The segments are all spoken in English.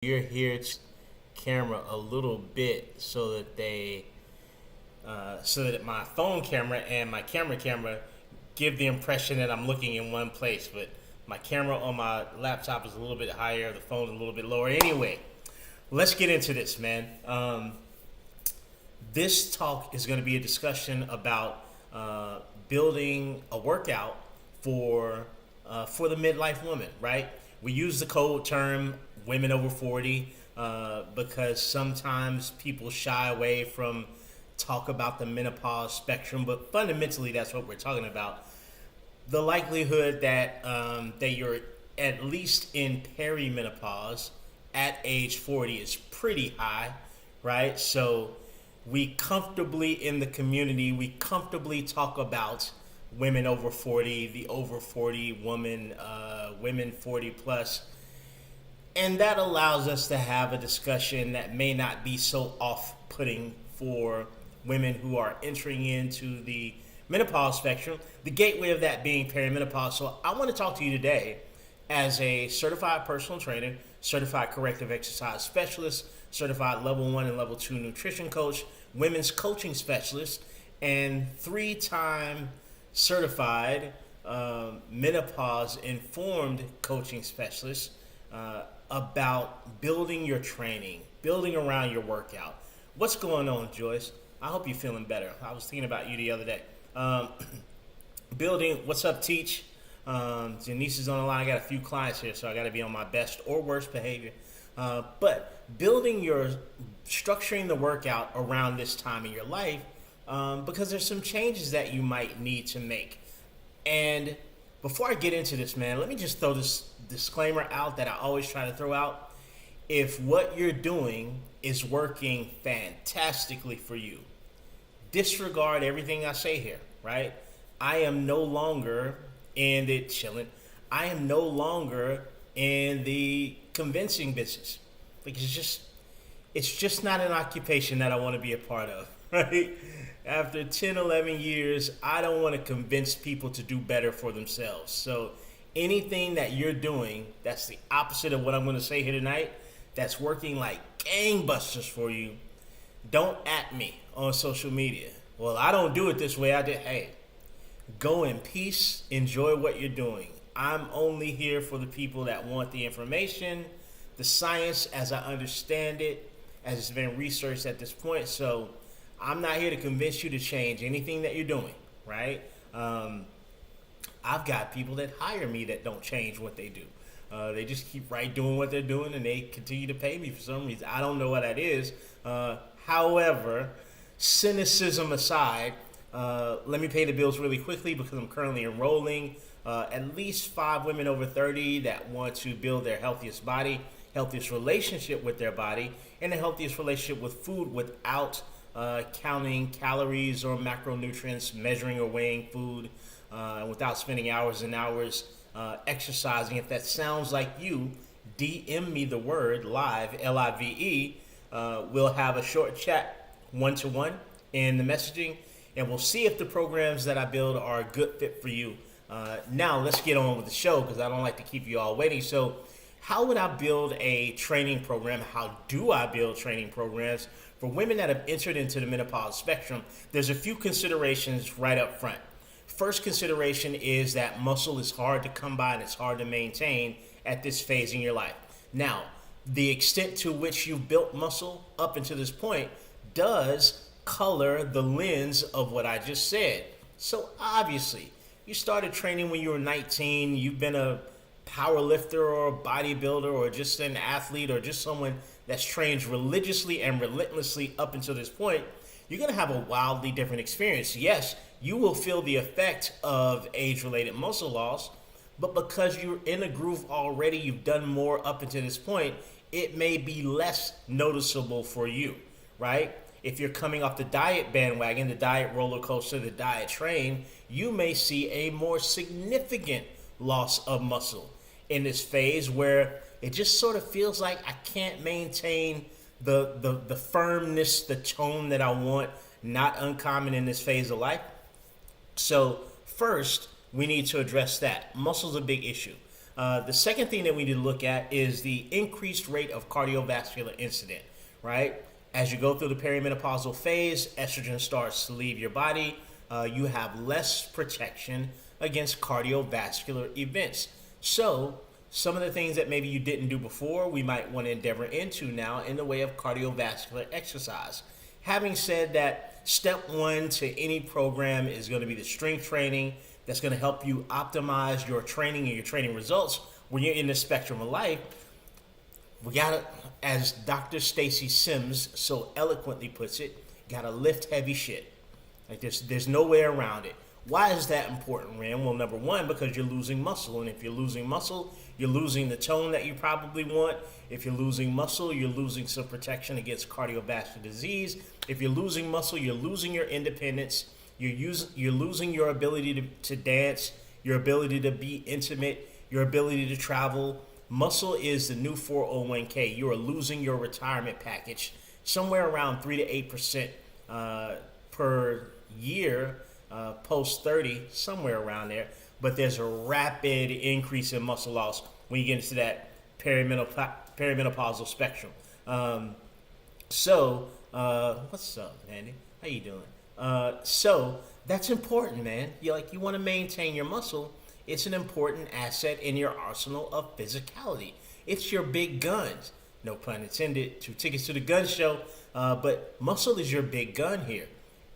you're here to camera a little bit so that so that my phone camera and my camera give the impression that I'm looking in one place, but my camera on my laptop is a little bit higher, the phone is a little bit lower. Anyway, let's get into this, man. This talk is going to be a discussion about building a workout for the midlife woman, right? We use the code term women over 40 because sometimes people shy away from talk about the menopause spectrum, but fundamentally that's what we're talking about. The likelihood that you're at least in perimenopause at age 40 is pretty high, right? So we comfortably in the community, we comfortably talk about women over 40, the over 40 woman, women 40 plus. And that allows us to have a discussion that may not be so off-putting for women who are entering into the menopause spectrum, the gateway of that being perimenopause. So I want to talk to you today as a certified personal trainer, certified corrective exercise specialist, certified level 1 and level 2 nutrition coach, women's coaching specialist, and 3-time certified menopause informed coaching specialist about building your training, building around your workout. What's going on, Joyce? I hope you're feeling better. I was thinking about you the other day. Building, what's up, Teach? Janice is on the line. I got a few clients here, so I got to be on my best or worst behavior. But structuring the workout around this time in your life, because there's some changes that you might need to make. And before I get into this, man, let me just throw this disclaimer out that I always try to throw out. If what you're doing is working fantastically for you, disregard everything I say here, right? I am no longer in the chilling. I am no longer in the convincing business. Like it's just not an occupation that I want to be a part of, right? After 10, 11 years, I don't want to convince people to do better for themselves. So anything that you're doing that's the opposite of what I'm going to say here tonight, that's working like gangbusters for you, don't at me on social media. Well, I don't do it this way. Hey, go in peace. Enjoy what you're doing. I'm only here for the people that want the information, the science as I understand it, as it's been researched at this point. So I'm not here to convince you to change anything that you're doing, right? I've got people that hire me that don't change what they do. They just keep right doing what they're doing, and they continue to pay me for some reason. I don't know what that is. However, cynicism aside, let me pay the bills really quickly because I'm currently enrolling at least 5 women over 30 that want to build their healthiest body, healthiest relationship with their body, and the healthiest relationship with food without counting calories or macronutrients, measuring or weighing food, without spending hours and hours exercising. If that sounds like you, DM me the word live, LIVE. We'll have a short chat one-to-one in the messaging, and we'll see if the programs that I build are a good fit for you. Now, let's get on with the show because I don't like to keep you all waiting. So how would I build a training program? How do I build training programs for women that have entered into the menopause spectrum? There's a few considerations right up front. First consideration is that muscle is hard to come by and it's hard to maintain at this phase in your life. Now, the extent to which you've built muscle up until this point does color the lens of what I just said. So obviously, you started training when you were 19, you've been a power lifter or a bodybuilder or just an athlete or just someone that's trained religiously and relentlessly up until this point, you're going to have a wildly different experience. Yes, you will feel the effect of age-related muscle loss, but because you're in a groove already, you've done more up until this point, it may be less noticeable for you, right? If you're coming off the diet bandwagon, the diet roller coaster, the diet train, you may see a more significant loss of muscle in this phase where it just sort of feels like I can't maintain the firmness, the tone that I want, not uncommon in this phase of life. So first, we need to address that. Muscle's a big issue. The second thing that we need to look at is the increased rate of cardiovascular incident, right? As you go through the perimenopausal phase, estrogen starts to leave your body. You have less protection against cardiovascular events. So some of the things that maybe you didn't do before, we might want to endeavor into now in the way of cardiovascular exercise. Having said that, step one to any program is going to be the strength training that's going to help you optimize your training and your training results when you're in the spectrum of life. We gotta, as Dr. Stacy Sims so eloquently puts it, gotta lift heavy shit. Like there's no way around it. Why is that important, Ram? Well, number one, because you're losing muscle, and if you're losing muscle, you're losing the tone that you probably want. If you're losing muscle, you're losing some protection against cardiovascular disease. If you're losing muscle, you're losing your independence. You're losing your ability to dance, your ability to be intimate, your ability to travel. Muscle is the new 401k. You are losing your retirement package somewhere around 3 to 8% per year post 30, somewhere around there. But there's a rapid increase in muscle loss when you get into that perimenopausal spectrum. What's up, Mandy? How you doing? So that's important, man. You want to maintain your muscle. It's an important asset in your arsenal of physicality. It's your big guns. No pun intended. 2 tickets to the gun show. But muscle is your big gun here.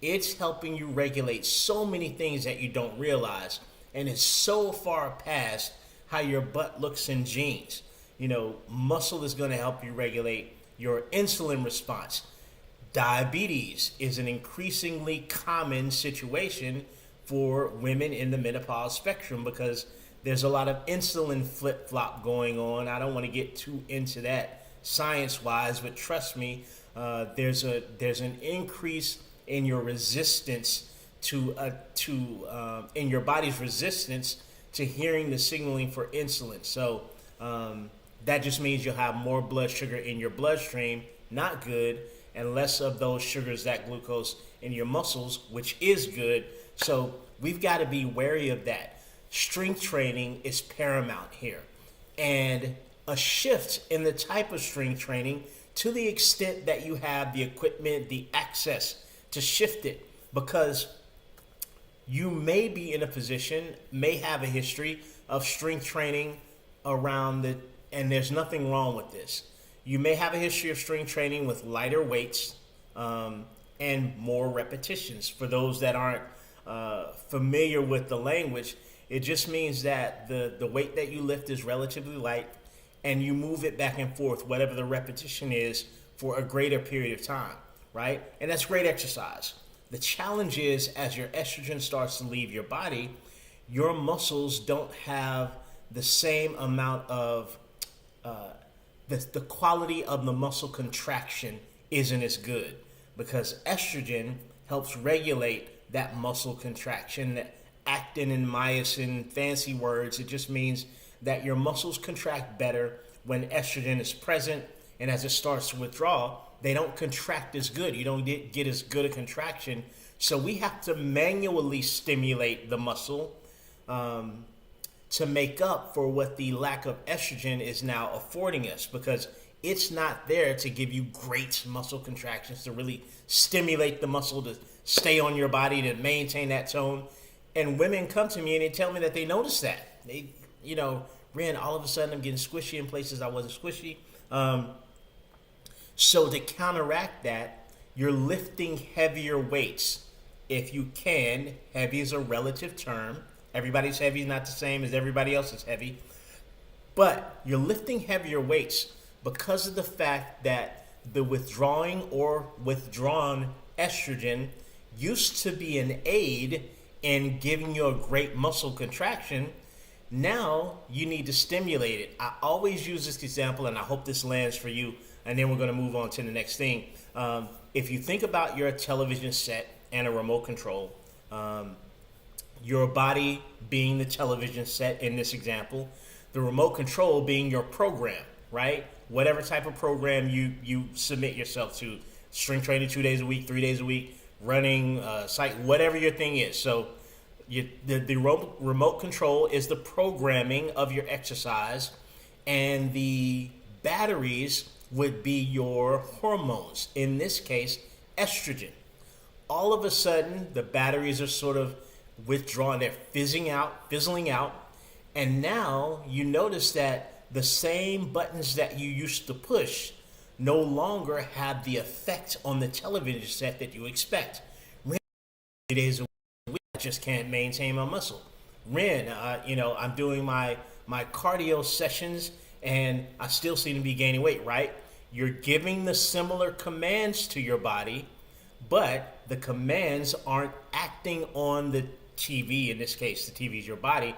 It's helping you regulate so many things that you don't realize. And it's so far past how your butt looks in jeans. Muscle is going to help you regulate your insulin response. Diabetes is an increasingly common situation for women in the menopause spectrum because there's a lot of insulin flip-flop going on. I don't want to get too into that science-wise, but trust me, there's an increase in your resistance in your body's resistance to hearing the signaling for insulin. So that just means you'll have more blood sugar in your bloodstream, not good, and less of those sugars, that glucose in your muscles, which is good. So we've got to be wary of that. Strength training is paramount here. And a shift in the type of strength training to the extent that you have the equipment, the access to shift it, because you may be in a position, may have a history of strength training around it, and there's nothing wrong with this. You may have a history of strength training with lighter weights and more repetitions. For those that aren't familiar with the language, it just means that the weight that you lift is relatively light and you move it back and forth, whatever the repetition is, for a greater period of time, right? And that's great exercise. The challenge is, as your estrogen starts to leave your body, your muscles don't have the same amount of the quality of the muscle contraction isn't as good, because estrogen helps regulate that muscle contraction. That actin and myosin, fancy words, it just means that your muscles contract better when estrogen is present, and as it starts to withdraw, they don't contract as good. You don't get as good a contraction. So we have to manually stimulate the muscle to make up for what the lack of estrogen is now affording us, because it's not there to give you great muscle contractions, to really stimulate the muscle to stay on your body, to maintain that tone. And women come to me and they tell me that they notice that. They, Ren, all of a sudden I'm getting squishy in places I wasn't squishy. So to counteract that, you're lifting heavier weights. If you can, heavy is a relative term. Everybody's heavy is not the same as everybody else's heavy. But you're lifting heavier weights because of the fact that the withdrawing or withdrawn estrogen used to be an aid in giving you a great muscle contraction. Now you need to stimulate it. I always use this example, and I hope this lands for you, and then we're going to move on to the next thing. If you think about your television set and a remote control, your body being the television set in this example, the remote control being your program, right? Whatever type of program you submit yourself to, strength training 2 days a week, 3 days a week, running, site, whatever your thing is. So The remote control is the programming of your exercise, and the batteries would be your hormones. In this case, estrogen. All of a sudden, the batteries are sort of withdrawn. They're fizzling out, and now you notice that the same buttons that you used to push no longer have the effect on the television set that you expect. 3 days a week, I just can't maintain my muscle. I'm doing my cardio sessions and I still seem to be gaining weight, right? You're giving the similar commands to your body, but the commands aren't acting on the TV. In this case, the TV is your body.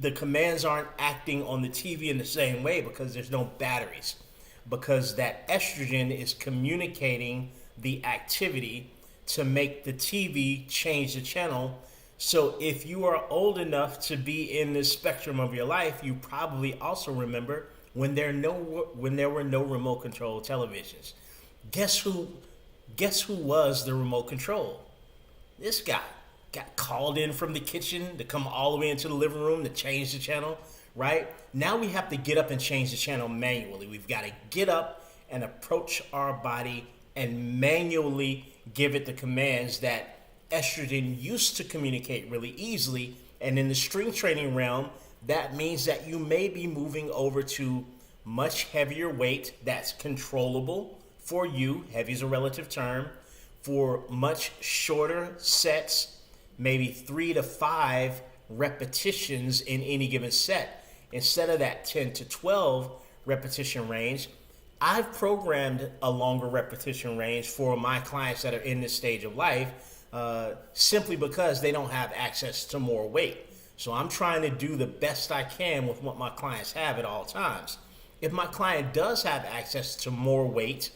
The commands aren't acting on the TV in the same way because there's no batteries. Because that estrogen is communicating the activity to make the TV change the channel. So if you are old enough to be in this spectrum of your life, you probably also remember when there were no remote control televisions. Guess who was the remote control? This guy got called in from the kitchen to come all the way into the living room to change the channel, right? Now we have to get up and change the channel manually. We've got to get up and approach our body and manually give it the commands that estrogen used to communicate really easily. And in the strength training realm, that means that you may be moving over to much heavier weight that's controllable for you. Heavy is a relative term. For much shorter sets, maybe 3 to 5 repetitions in any given set. Instead of that 10 to 12 repetition range, I've programmed a longer repetition range for my clients that are in this stage of life, simply because they don't have access to more weight. So I'm trying to do the best I can with what my clients have at all times. If my client does have access to more weight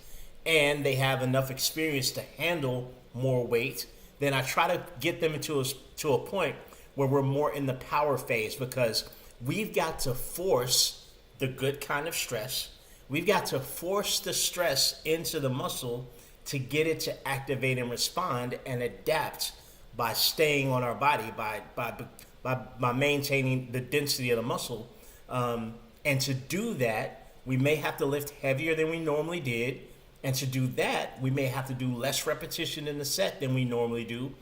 and they have enough experience to handle more weight, then I try to get them to a point where we're more in the power phase, because we've got to force the good kind of stress. We've got to force the stress into the muscle to get it to activate and respond and adapt by staying on our body, by maintaining the density of the muscle. And to do that, we may have to lift heavier than we normally did. And to do that, we may have to do less repetition in the set than we normally do.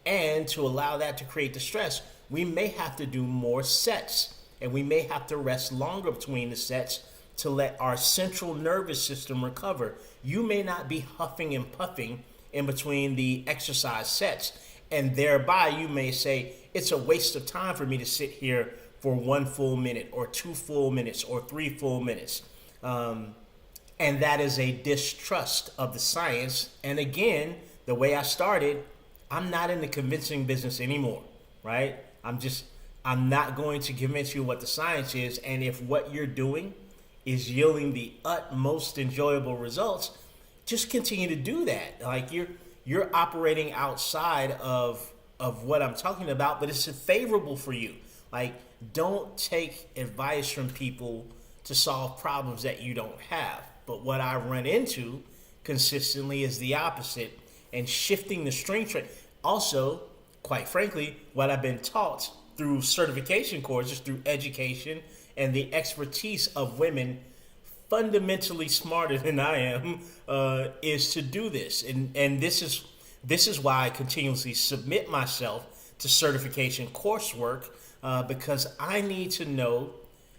And to allow that to create the stress, we may have to do more sets. And we may have to rest longer between the sets to let our central nervous system recover. You may not be huffing and puffing in between the exercise sets. And thereby, you may say, it's a waste of time for me to sit here for 1 full minute or 2 full minutes or 3 full minutes. And that is a distrust of the science. And again, the way I started, I'm not in the convincing business anymore, right? I'm not going to convince you what the science is. And if what you're doing is yielding the utmost enjoyable results, just continue to do that. Like you're operating outside of what I'm talking about, but it's favorable for you. Like, don't take advice from people to solve problems that you don't have. But what I run into consistently is the opposite, and shifting the strength training. Also, quite frankly, what I've been taught through certification courses, through education, and the expertise of women fundamentally smarter than I am, is to do this. And this is why I continuously submit myself to certification coursework, because I need to know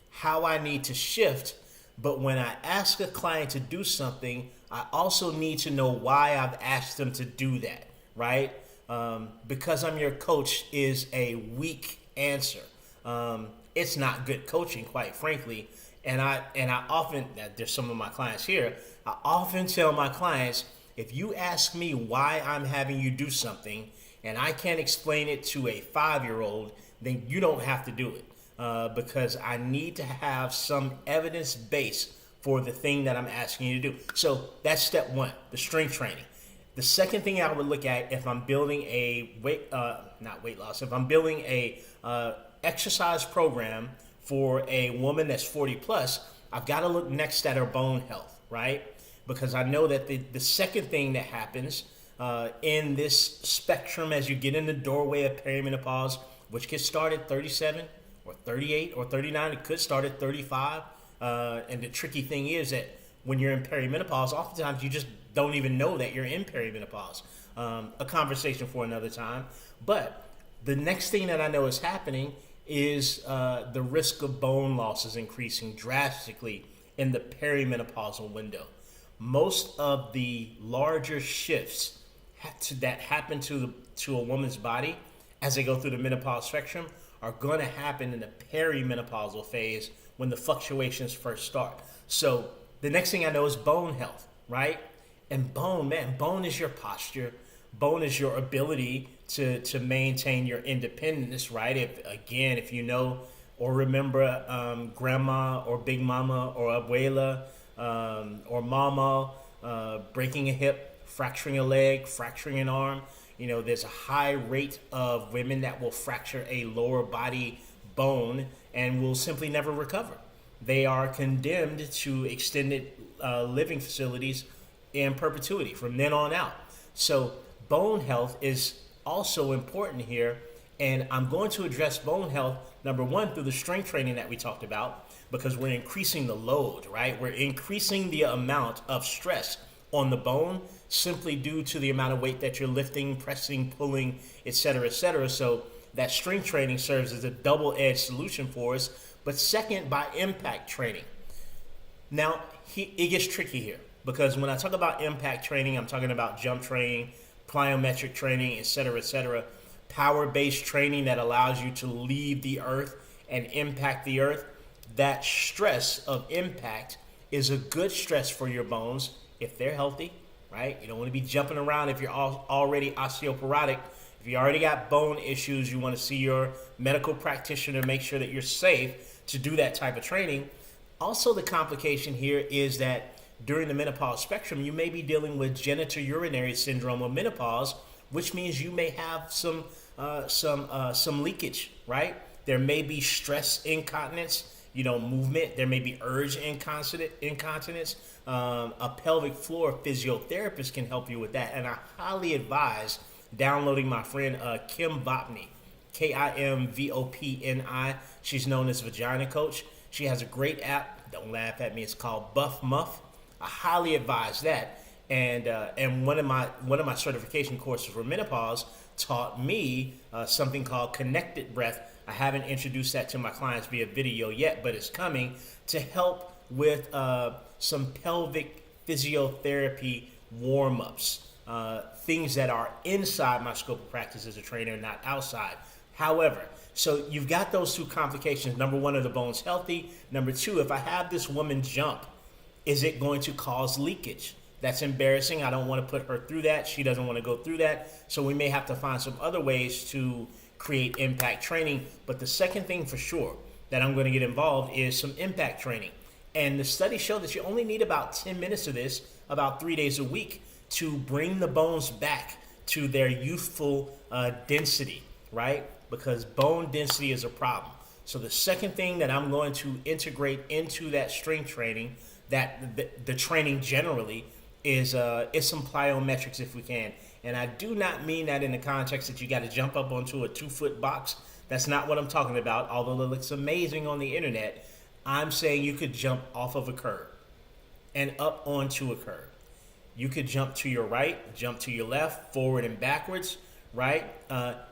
how I need to shift. But when I ask a client to do something, I also need to know why I've asked them to do that, right? Because I'm your coach is a weak answer. It's not good coaching, quite frankly. And I often, there's some of my clients here, I often tell my clients, if you ask me why I'm having you do something and I can't explain it to a 5-year-old, then you don't have to do it. Because I need to have some evidence base for the thing that I'm asking you to do. So that's step 1, the strength training. The second thing I would look at if I'm building a if I'm building a exercise program for a woman that's 40 plus, I've got to look next at her bone health, right? Because I know that the second thing that happens in this spectrum as you get in the doorway of perimenopause, which could start at 37 or 38 or 39. It could start at 35. And the tricky thing is that when you're in perimenopause, oftentimes you just don't even know that you're in perimenopause. A conversation for another time. But the next thing that I know is happening is the risk of bone loss is increasing drastically in the perimenopausal window. Most of the larger shifts that happen to a woman's body as they go through the menopause spectrum are going to happen in the perimenopausal phase when the fluctuations first start. So the next thing I know is bone health, right? And bone, man, bone is your posture. Bone is your ability to maintain your independence, right? If you know or remember grandma or big mama or abuela or mama breaking a hip, fracturing a leg, fracturing an arm, there's a high rate of women that will fracture a lower body bone and will simply never recover. They are condemned to extended living facilities in perpetuity from then on out. So bone health is also important here, and I'm going to address bone health, number one, through the strength training that we talked about, because we're increasing the load, right? We're increasing the amount of stress on the bone simply due to the amount of weight that you're lifting, pressing, pulling, etc., etc. So that strength training serves as a double-edged solution for us. But second, by impact training. Now, it gets tricky here, because when I talk about impact training, I'm talking about jump training, plyometric training, etc., power-based training that allows you to leave the earth and impact the earth. That stress of impact is a good stress for your bones if they're healthy, right? You don't want to be jumping around if you're already osteoporotic. If you already got bone issues, you want to see your medical practitioner to make sure that you're safe to do that type of training. Also, the complication here is that during the menopause spectrum, you may be dealing with genitourinary syndrome or menopause, which means you may have some leakage, right? There may be stress incontinence, movement. There may be urge incontinence. A pelvic floor physiotherapist can help you with that. And I highly advise downloading my friend Kim Vopni, Kimvopni. She's known as Vagina Coach. She has a great app. Don't laugh at me. It's called Buff Muff. I highly advise that. And one of my certification courses for menopause taught me something called connected breath. I haven't introduced that to my clients via video yet, but it's coming to help with some pelvic physiotherapy warm-ups, things that are inside my scope of practice as a trainer, not outside. However, so you've got those two complications. Number one, are the bones healthy? Number two, if I have this woman jump, is it going to cause leakage? That's embarrassing. I don't want to put her through that. She doesn't want to go through that. So we may have to find some other ways to create impact training. But the second thing for sure that I'm going to get involved is some impact training. And the studies show that you only need about 10 minutes of this, about 3 days a week, to bring the bones back to their youthful density, right? Because bone density is a problem. So the second thing that I'm going to integrate into that strength training, that the training generally, is some plyometrics if we can. And I do not mean that in the context that you got to jump up onto a 2-foot box. That's not what I'm talking about, although it looks amazing on the internet. I'm saying you could jump off of a curb and up onto a curb. You could jump to your right, jump to your left, forward and backwards, right?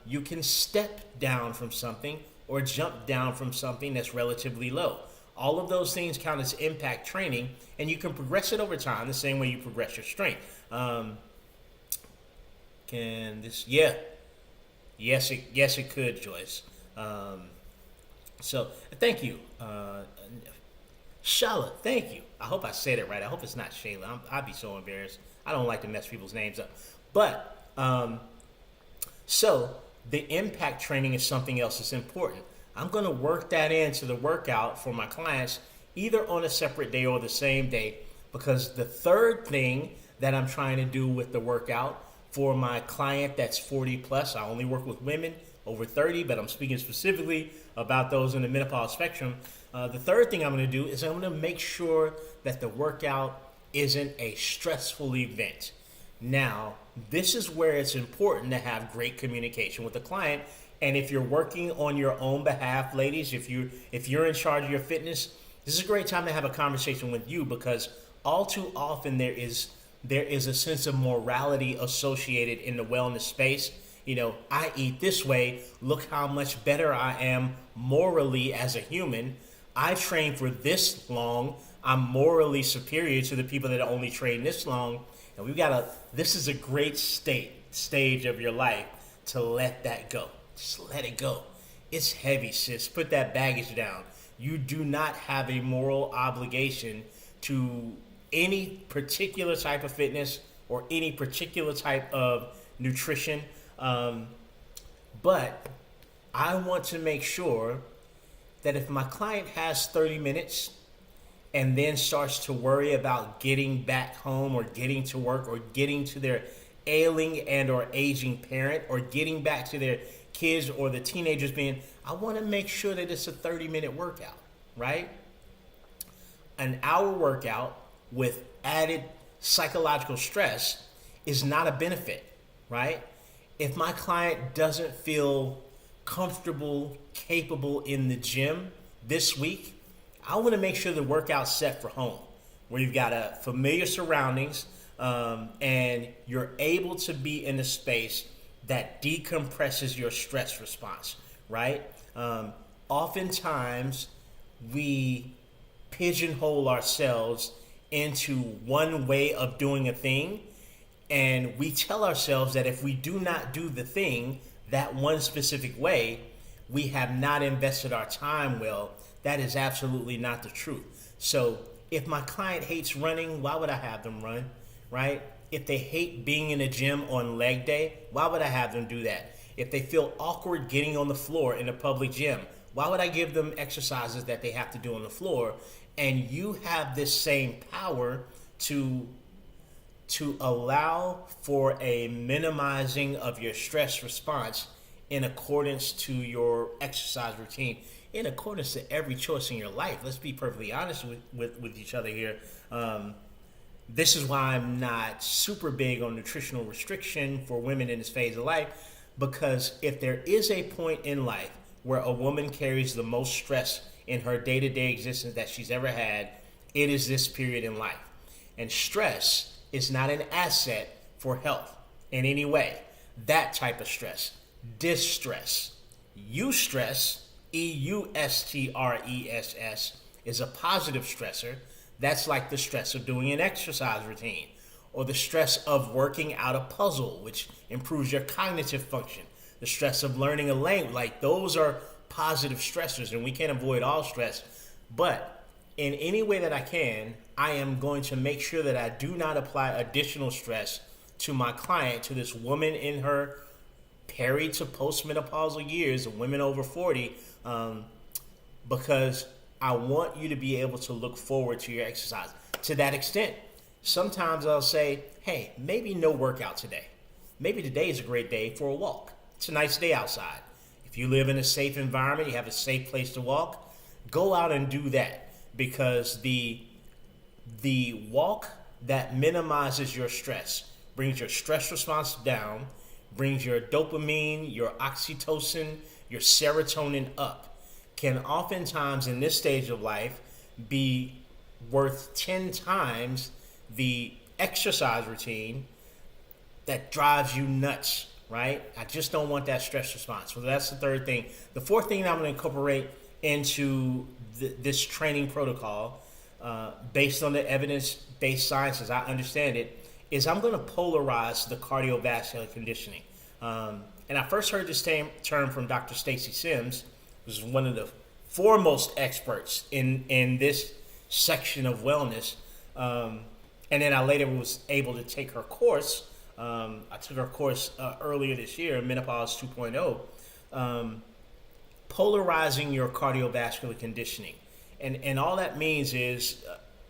You can step down from something or jump down from something that's relatively low. All of those things count as impact training, and you can progress it over time the same way you progress your strength. Yes, it could, Joyce. So thank you. Shala, thank you. I hope I said it right. I hope it's not Shayla. I'd be so embarrassed. I don't like to mess people's names up. But, so the impact training is something else that's important. I'm going to work that into the workout for my clients, either on a separate day or the same day, because the third thing that I'm trying to do with the workout for my client that's 40 plus, I only work with women over 30, but I'm speaking specifically about those in the menopause spectrum. The third thing I'm going to do is I'm going to make sure that the workout isn't a stressful event. Now, this is where it's important to have great communication with the client. And if you're working on your own behalf, ladies, if you're in charge of your fitness, this is a great time to have a conversation with you, because all too often there is a sense of morality associated in the wellness space. I eat this way. Look how much better I am morally as a human. I train for this long. I'm morally superior to the people that only train this long. And this is a great stage of your life to let that go. Just let it go. It's heavy, sis. Put that baggage down. You do not have a moral obligation to any particular type of fitness or any particular type of nutrition. But I want to make sure that if my client has 30 minutes and then starts to worry about getting back home or getting to work or getting to their ailing and or aging parent or getting back to their kids or the teenagers I want to make sure that it's a 30-minute workout, right? An hour workout with added psychological stress is not a benefit, right? If my client doesn't feel comfortable, capable in the gym this week, I want to make sure the workout's set for home, where you've got a familiar surroundings, and you're able to be in a space that decompresses your stress response, right? Oftentimes, we pigeonhole ourselves into one way of doing a thing, and we tell ourselves that if we do not do the thing that one specific way, we have not invested our time well. That is absolutely not the truth. So if my client hates running, why would I have them run, right? If they hate being in a gym on leg day, why would I have them do that? If they feel awkward getting on the floor in a public gym, why would I give them exercises that they have to do on the floor? And you have this same power to allow for a minimizing of your stress response in accordance to your exercise routine, in accordance to every choice in your life. Let's be perfectly honest with each other here. This is why I'm not super big on nutritional restriction for women in this phase of life, because if there is a point in life where a woman carries the most stress in her day-to-day existence that she's ever had, it is this period in life. And stress is not an asset for health in any way. That type of stress, distress, eustress, eustress, is a positive stressor. That's like the stress of doing an exercise routine, or the stress of working out a puzzle, which improves your cognitive function, the stress of learning a language. Like, those are positive stressors, and we can't avoid all stress. But in any way that I can, I am going to make sure that I do not apply additional stress to my client, to this woman in her peri to postmenopausal years, of women over 40, because I want you to be able to look forward to your exercise. To that extent, sometimes I'll say, hey, maybe no workout today. Maybe today is a great day for a walk. It's a nice day outside. If you live in a safe environment, you have a safe place to walk, go out and do that, because the walk that minimizes your stress, brings your stress response down, brings your dopamine, your oxytocin, your serotonin up, can oftentimes in this stage of life be worth 10 times the exercise routine that drives you nuts, right? I just don't want that stress response. So that's the third thing. The fourth thing that I'm going to incorporate into this training protocol, based on the evidence-based science as I understand it, is I'm going to polarize the cardiovascular conditioning. And I first heard this term from Dr. Stacy Sims, who's one of the foremost experts in this section of wellness. And then I later was able to take her course. I took her course earlier this year, Menopause 2.0, polarizing your cardiovascular conditioning. And all that means is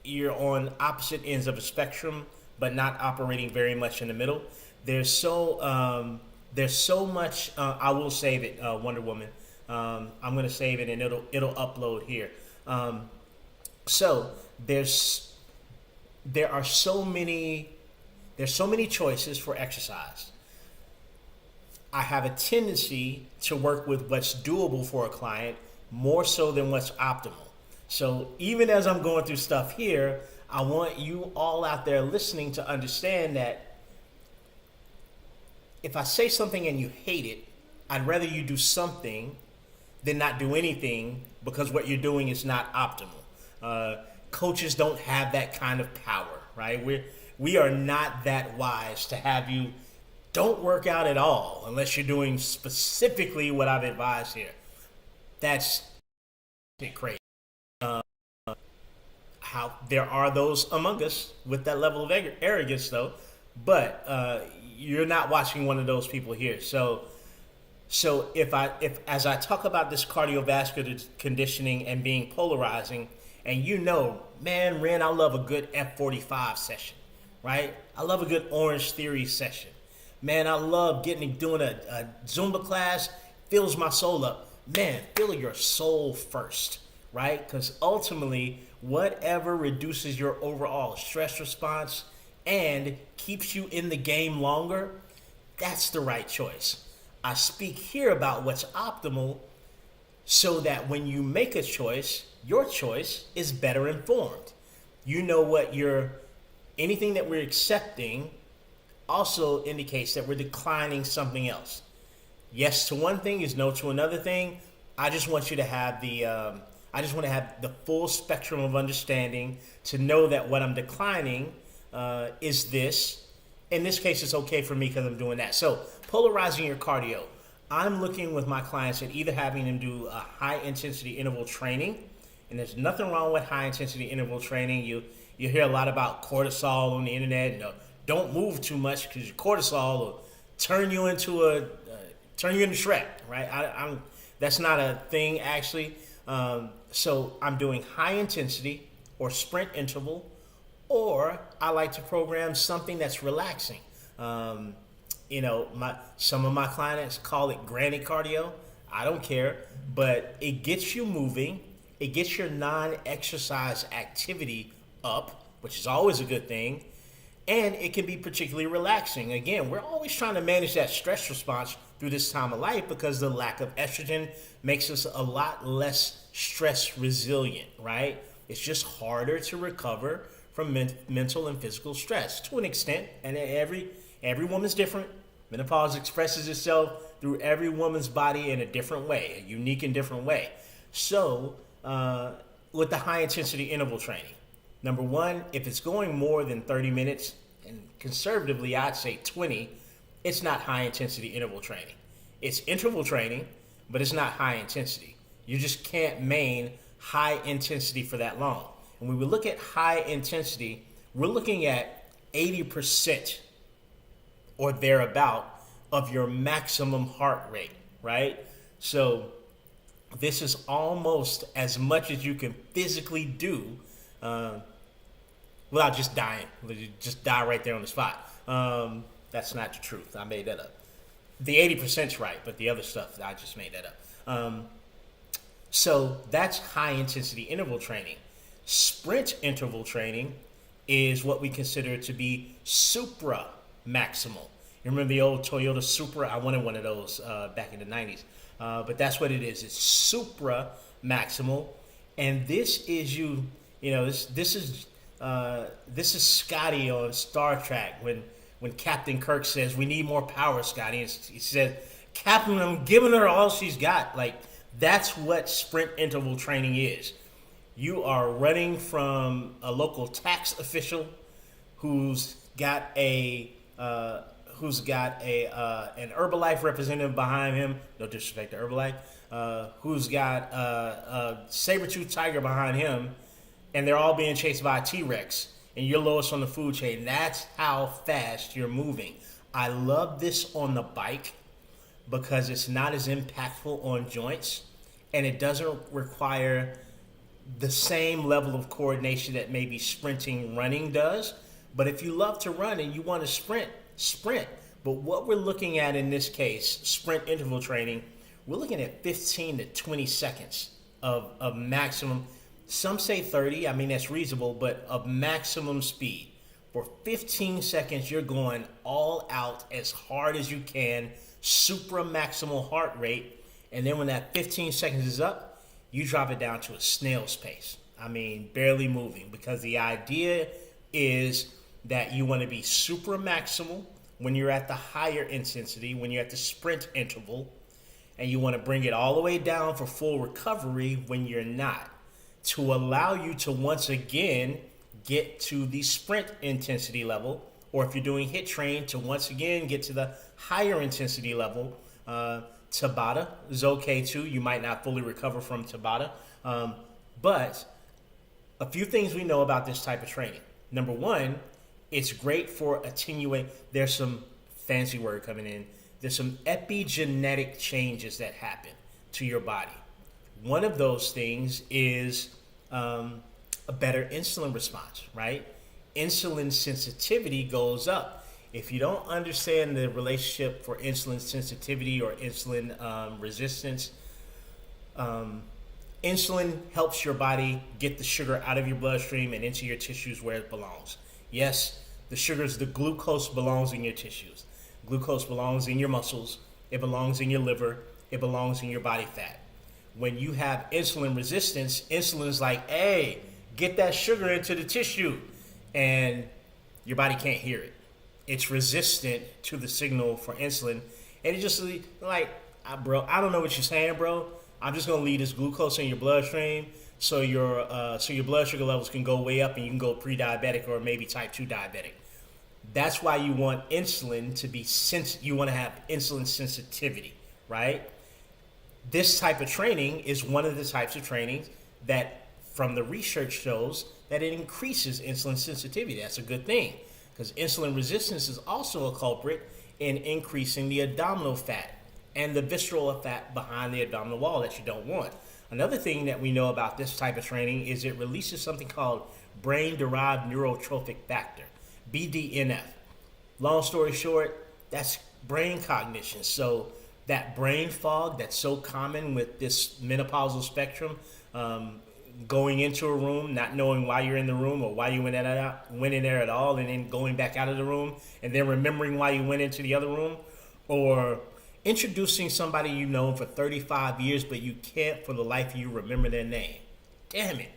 you're on opposite ends of a spectrum, but not operating very much in the middle. There's so much. I will save it, Wonder Woman. I'm going to save it and it'll upload here. So there are so many there's so many choices for exercise. I have a tendency to work with what's doable for a client more so than what's optimal. So even as I'm going through stuff here, I want you all out there listening to understand that if I say something and you hate it, I'd rather you do something than not do anything, because what you're doing is not optimal. Coaches don't have that kind of power, right? We are not that wise to have you don't work out at all unless you're doing specifically what I've advised here. That's crazy. How there are those among us with that level of arrogance, though, but you're not watching one of those people here. So if as I talk about this cardiovascular conditioning and being polarizing, and man, Ren, I love a good F45 session, right? I love a good Orange Theory session. Man, I love doing a Zumba class, fills my soul up. Man, fill your soul first, right? Because ultimately, whatever reduces your overall stress response and keeps you in the game longer, that's the right choice. I speak here about what's optimal so that when you make a choice, your choice is better informed. You know what anything that we're accepting also indicates that we're declining something else. Yes to one thing is no to another thing. I just want you to have the full spectrum of understanding to know that what I'm declining is this. In this case, it's okay for me because I'm doing that. So polarizing your cardio. I'm looking with my clients at either having them do a high intensity interval training, and there's nothing wrong with high intensity interval training. You hear a lot about cortisol on the internet. Don't move too much because your cortisol will turn you into Shrek, right? That's not a thing actually. So I'm doing high intensity or sprint interval, or I like to program something that's relaxing. Some of my clients call it granny cardio. I don't care, but it gets you moving. It gets your non-exercise activity up, which is always a good thing. And it can be particularly relaxing. Again, we're always trying to manage that stress response through this time of life because the lack of estrogen makes us a lot less stress resilient, right? It's just harder to recover from mental and physical stress to an extent. And every woman's different. Menopause expresses itself through every woman's body in a different way, a unique and different way. So with the high intensity interval training, number one, if it's going more than 30 minutes, and conservatively I'd say 20, it's not high intensity interval training. It's interval training, but it's not high intensity. You just can't main high intensity for that long. And when we look at high intensity, we're looking at 80% or thereabout of your maximum heart rate, right? So this is almost as much as you can physically do without just dying. Just die right there on the spot. That's not the truth. I made that up. The 80%'s right, but the other stuff, I just made that up. So that's high intensity interval training. Sprint interval training is what we consider to be supra maximal. You remember the old Toyota Supra? I wanted one of those back in the 90s. But that's what it is. It's supra maximal. And this is this is Scotty on Star Trek when Captain Kirk says, "We need more power, Scotty." And he said, "Captain, I'm giving her all she's got." Like, that's what sprint interval training is. You are running from a local tax official who's got an Herbalife representative behind him. No disrespect to Herbalife. Who's got a saber-toothed tiger behind him, and they're all being chased by a T-Rex, and you're lowest on the food chain. That's how fast you're moving. I love this on the bike because it's not as impactful on joints, and it doesn't require the same level of coordination that maybe sprinting running does. But if you love to run and you want to sprint. But what we're looking at in this case, sprint interval training, we're looking at 15 to 20 seconds of maximum. Some say 30. I mean, that's reasonable, but of maximum speed. For 15 seconds, you're going all out as hard as you can, supra maximal heart rate. And then when that 15 seconds is up, you drop it down to a snail's pace. I mean, barely moving, because the idea is that you want to be supra maximal when you're at the higher intensity, when you're at the sprint interval, and you want to bring it all the way down for full recovery when you're not, to allow you to once again get to the sprint intensity level, or if you're doing hit train, to once again get to the higher intensity level. Tabata is okay too. You might not fully recover from Tabata. But a few things we know about this type of training. Number one, it's great for attenuate. There's some fancy word coming in. There's some epigenetic changes that happen to your body. One of those things is a better insulin response, right? Insulin sensitivity goes up. If you don't understand the relationship for insulin sensitivity or insulin resistance, insulin helps your body get the sugar out of your bloodstream and into your tissues where it belongs. Yes, the sugars, the glucose belongs in your tissues. Glucose belongs in your muscles. It belongs in your liver. It belongs in your body fat. When you have insulin resistance, insulin is like, hey, get that sugar into the tissue. And your body can't hear it. It's resistant to the signal for insulin. And it just like, bro, I don't know what you're saying, bro. I'm just going to leave this glucose in your bloodstream so your blood sugar levels can go way up and you can go pre-diabetic or maybe type 2 diabetic. That's why you want insulin to be you want to have insulin sensitivity, right? This type of training is one of the types of trainings that from the research shows that it increases insulin sensitivity. That's a good thing, because insulin resistance is also a culprit in increasing the abdominal fat and the visceral fat behind the abdominal wall that you don't want. Another thing that we know about this type of training is it releases something called brain-derived neurotrophic factor, BDNF. Long story short, that's brain cognition. So that brain fog that's so common with this menopausal spectrum, going into a room, not knowing why you're in the room or why you went in there at all, and then going back out of the room and then remembering why you went into the other room, or introducing somebody you know for 35 years but you can't for the life of you remember their name. Damn it.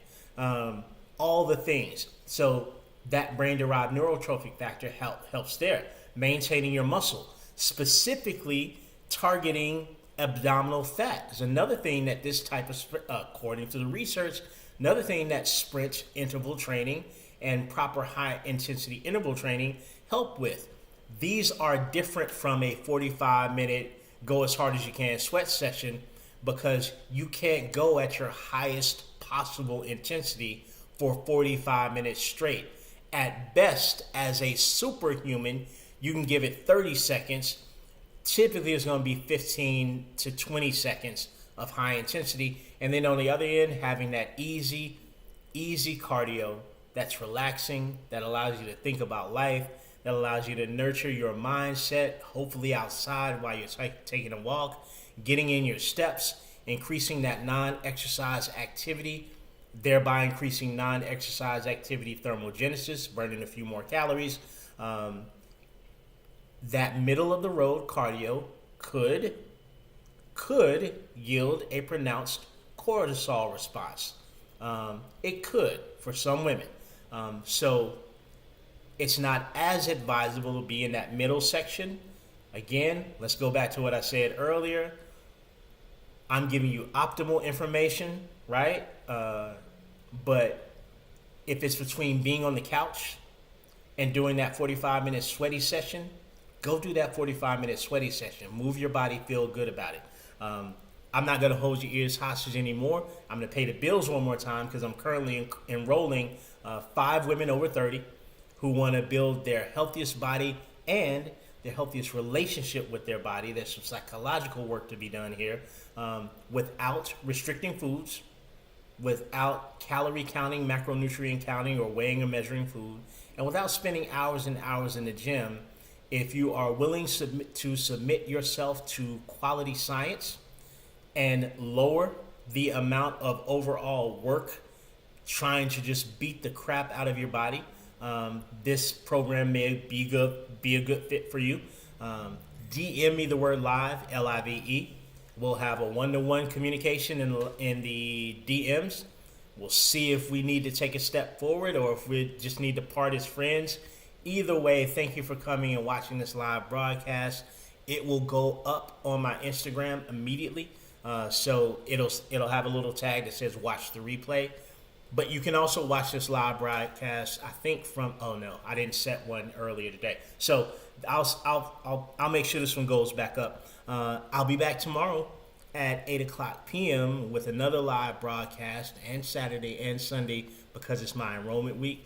All the things. So that brain-derived neurotrophic factor helps there. Maintaining your muscle, specifically targeting abdominal fat is another thing that this type of, according to the research, another thing that sprint interval training and proper high intensity interval training help with. These are different from a 45-minute go as hard as you can sweat session, because you can't go at your highest possible intensity for 45 minutes straight. At best, as a superhuman, you can give it 30 seconds. Typically, it's going to be 15 to 20 seconds of high intensity. And then on the other end, having that easy cardio that's relaxing, that allows you to think about life, that allows you to nurture your mindset, hopefully outside while you're taking a walk, getting in your steps, increasing that non-exercise activity, thereby increasing non-exercise activity thermogenesis, burning a few more calories. That middle of the road cardio could yield a pronounced cortisol response. It could for some women. So it's not as advisable to be in that middle section. Again, let's go back to what I said earlier. I'm giving you optimal information, right? But if it's between being on the couch and doing that 45-minute sweaty session, go do that 45-minute sweaty session. Move your body, feel good about it. I'm not going to hold your ears hostage anymore. I'm going to pay the bills one more time, because I'm currently enrolling 5 women over 30 who want to build their healthiest body and their healthiest relationship with their body. There's some psychological work to be done here, without restricting foods, without calorie counting, macronutrient counting, or weighing or measuring food, and without spending hours and hours in the gym. If you are willing to submit yourself to quality science and lower the amount of overall work trying to just beat the crap out of your body, this program may be a good fit for you. DM me the word live, LIVE. We'll have a one-to-one communication in the DMs. We'll see if we need to take a step forward or if we just need to part as friends. Either way, thank you for coming and watching this live broadcast. It will go up on my Instagram immediately. So it'll have a little tag that says watch the replay. But you can also watch this live broadcast, I think from, oh no, I didn't set one earlier today. So I'll make sure this one goes back up. I'll be back tomorrow at 8 o'clock p.m. with another live broadcast, and Saturday and Sunday because it's my enrollment week.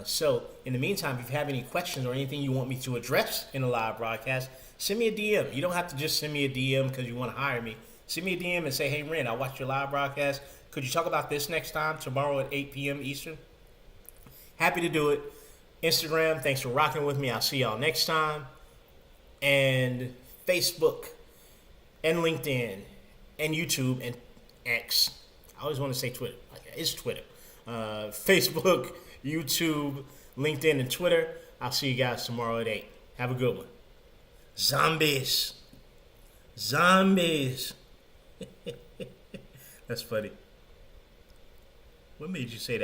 So in the meantime, if you have any questions or anything you want me to address in a live broadcast, send me a DM. You don't have to just send me a DM because you want to hire me. Send me a DM and say, hey, Ren, I watched your live broadcast. Could you talk about this next time, tomorrow at 8 p.m. Eastern? Happy to do it. Instagram, thanks for rocking with me. I'll see y'all next time. And Facebook and LinkedIn and YouTube and X. I always want to say Twitter. It's Twitter. Facebook, YouTube, LinkedIn, and Twitter. I'll see you guys tomorrow at 8. Have a good one. Zombies. Zombies. That's funny. What made you say that?